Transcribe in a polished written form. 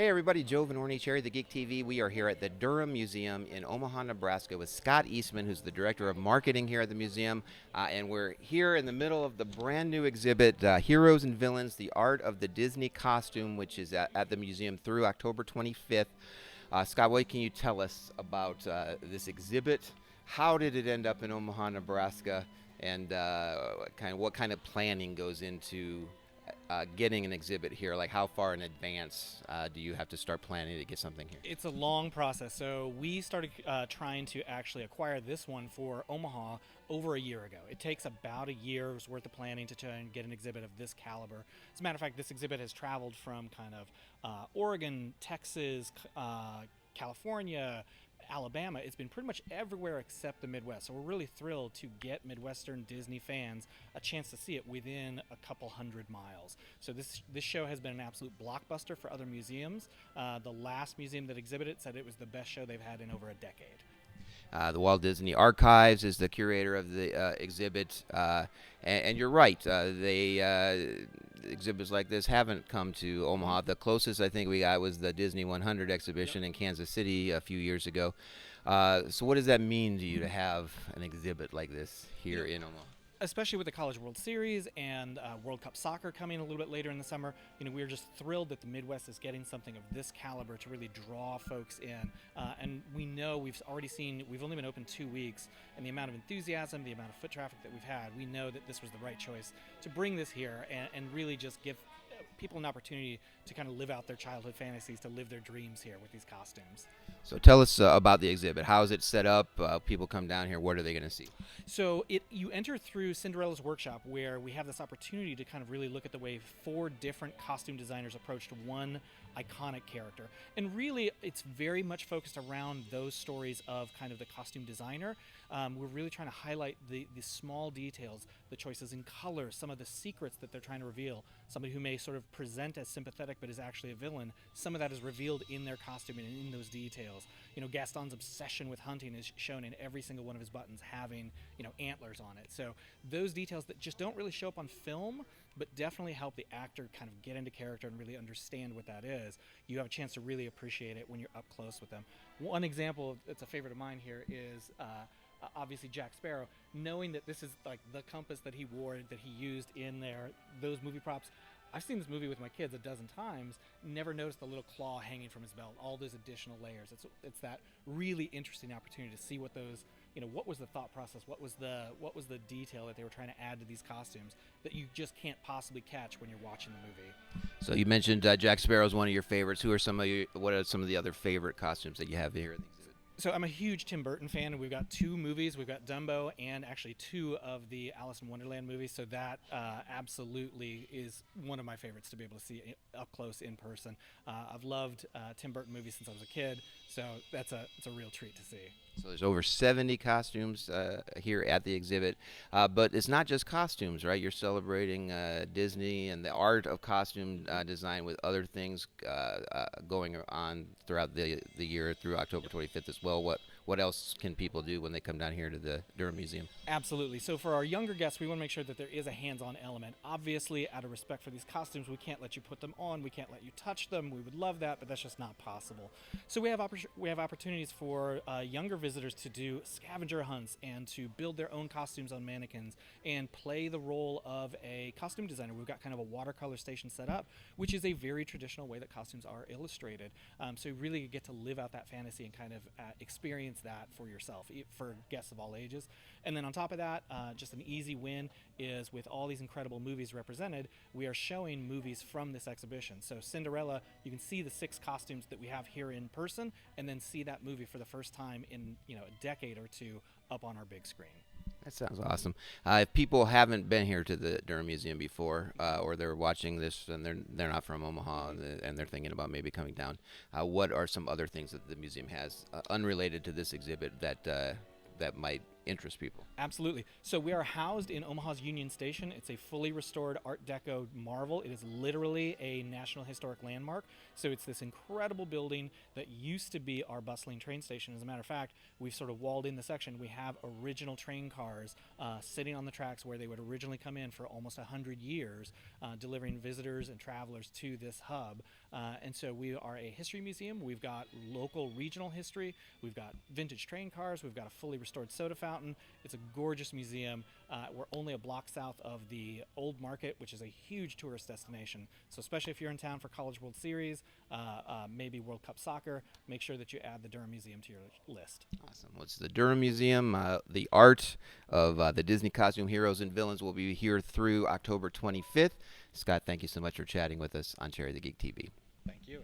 Hey everybody, Joe Vanourney, Cherry the Geek TV. We are here at the Durham Museum in Omaha, Nebraska with Scott Eastman, who's the director of marketing here at the museum. And we're here in the middle of the brand new exhibit, Heroes and Villains, the Art of the Disney Costume, which is at the museum through October 25th. Scott, what can you tell us about this exhibit? How did it end up in Omaha, Nebraska? And what kind of planning goes into getting an exhibit here? Like, how far in advance do you have to start planning to get something here? It's a long process. So we started trying to actually acquire this one for Omaha over a year ago. It takes about a year's worth of planning to try and get an exhibit of this caliber. As a matter of fact, this exhibit has traveled from kind of Oregon, Texas, California, Alabama. It's been pretty much everywhere except the Midwest. So we're really thrilled to get Midwestern Disney fans a chance to see it within a couple hundred miles. So this show has been an absolute blockbuster for other museums. The last museum that exhibited said it was the best show they've had in over a decade. The Walt Disney Archives is the curator of the exhibit, and you're right. Exhibits like this haven't come to Omaha. The closest I think we got was the Disney 100 exhibition in Kansas City a few years ago. So what does that mean to you to have an exhibit like this here in Omaha? Especially with the College World Series and World Cup soccer coming a little bit later in the summer, we're just thrilled that the Midwest is getting something of this caliber to really draw folks in. And we know we've only been open 2 weeks, and the amount of enthusiasm, the amount of foot traffic that we've had, we know that this was the right choice to bring this here and really just give people an opportunity to kind of live out their childhood fantasies, to live their dreams here with these costumes. So tell us about the exhibit. How is it set up? People come down here. What are they going to see? So you enter through Cinderella's workshop, where we have this opportunity to kind of really look at the way 4 different costume designers approached one iconic character. And really, it's very much focused around those stories of kind of the costume designer. We're really trying to highlight the small details, the choices in color, some of the secrets that they're trying to reveal. Somebody who may sort of present as sympathetic but is actually a villain, some of that is revealed in their costume and in those details. Gaston's obsession with hunting is shown in every single one of his buttons having, antlers on it. So those details that just don't really show up on film, but definitely help the actor kind of get into character and really understand what that is. You have a chance to really appreciate it when you're up close with them. One example that's a favorite of mine here is obviously Jack Sparrow, knowing that this is like the compass that he wore, that he used in those movie props. I've seen this movie with my kids a dozen times, never noticed the little claw hanging from his belt, all those additional layers. It's that really interesting opportunity to see what those, what was the thought process, what was the detail that they were trying to add to these costumes that you just can't possibly catch when you're watching the movie. So you mentioned Jack Sparrow is one of your favorites. What are some of the other favorite costumes that you have here at the exhibit? So I'm a huge Tim Burton fan, and we've got 2 movies. We've got Dumbo and actually 2 of the Alice in Wonderland movies. So that absolutely is one of my favorites to be able to see up close in person. I've loved Tim Burton movies since I was a kid, so it's a real treat to see. So there's over 70 costumes here at the exhibit, but it's not just costumes, right? You're celebrating Disney and the art of costume design with other things going on throughout the year through October 25th as well. What else can people do when they come down here to the Durham Museum? Absolutely. So for our younger guests, we want to make sure that there is a hands-on element. Obviously, out of respect for these costumes, we can't let you put them on. We can't let you touch them. We would love that, but that's just not possible. So we have opportunities for younger visitors to do scavenger hunts and to build their own costumes on mannequins and play the role of a costume designer. We've got kind of a watercolor station set up, which is a very traditional way that costumes are illustrated. So you really get to live out that fantasy and kind of experience that for yourself, for guests of all ages. And then on top of that, just an easy win is with all these incredible movies represented, we are showing movies from this exhibition. So Cinderella, you can see the 6 costumes that we have here in person, and then see that movie for the first time in a decade or 2 up on our big screen. That sounds awesome. If people haven't been here to the Durham Museum before, or they're watching this and they're not from Omaha and they're thinking about maybe coming down, what are some other things that the museum has unrelated to this exhibit that might interest people. Absolutely. So we are housed in Omaha's Union Station. It's a fully restored Art Deco marvel. It is literally a National Historic Landmark. So it's this incredible building that used to be our bustling train station. As a matter of fact, we've sort of walled in the section. We have original train cars sitting on the tracks where they would originally come in for almost 100 years, delivering visitors and travelers to this hub. And so we are a history museum. We've got local regional history. We've got vintage train cars. We've got a fully restored soda fountain. It's a gorgeous museum. We're only a block south of the Old Market, which is a huge tourist destination. So especially if you're in town for College World Series, maybe World Cup soccer, make sure that you add the Durham Museum to your list. Awesome. Well, it's the Durham Museum. The art of the Disney costume heroes and villains will be here through October 25th. Scott, thank you so much for chatting with us on Cherry the Geek TV. Thank you.